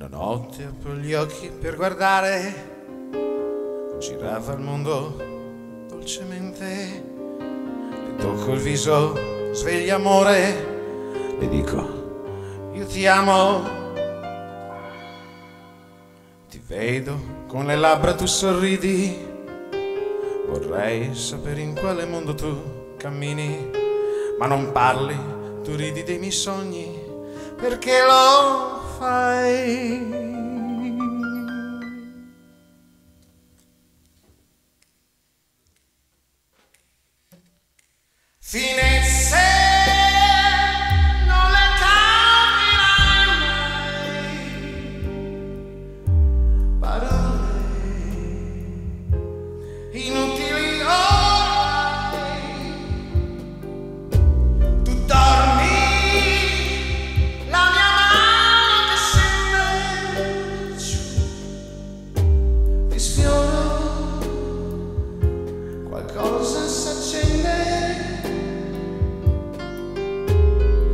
Una notte apro gli occhi per guardare, girava il mondo dolcemente. Le tocco il viso, sveglia amore, le dico io ti amo. Ti vedo con le labbra, tu sorridi, vorrei sapere in quale mondo tu cammini, ma non parli, tu ridi dei miei sogni, perché lo fai? Finezze non le capirai mai, parole inutili orai. Tu dormi, la mia mano che scende giù, ti sfioro, qualcosa s'accende.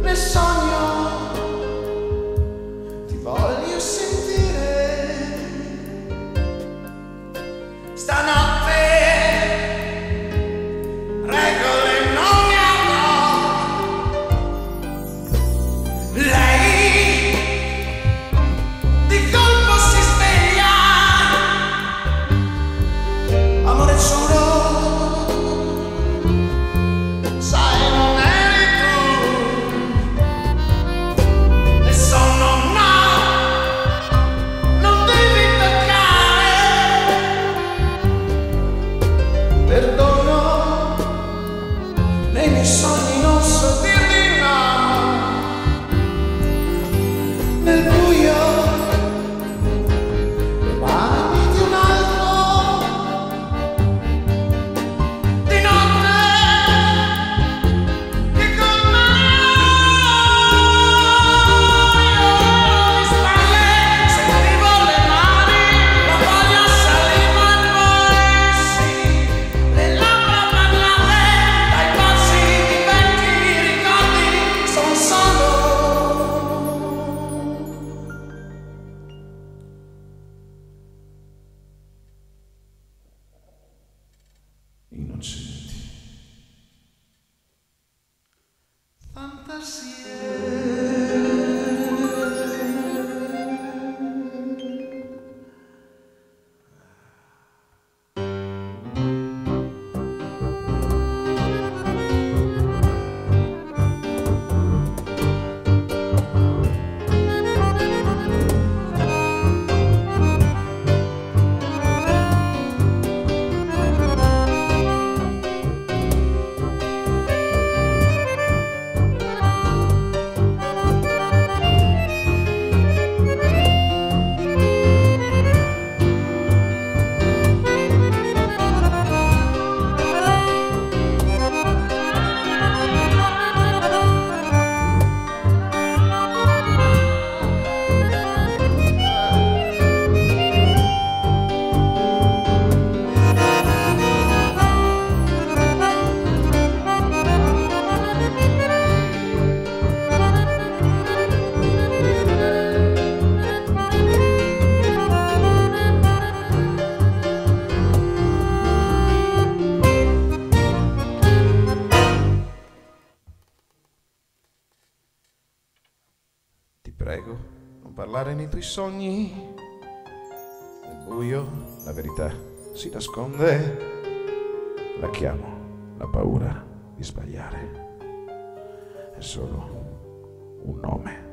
Nel sogno ti voglio sentire, stanotte regole non ne avrò. Lei di colpo si sveglia, amore giuro, sai non eri tu. Perdono, nei miei sogni non so dirti no. Nel buio, le mani di un altro. Di notte, che con me mi spalle, sentivo le mani, la voglia saliva e poi sì. Innocenti fantasie. Ti prego, non parlare nei tuoi sogni. Nel buio la verità si nasconde. La chiamo la paura di sbagliare. È solo un nome.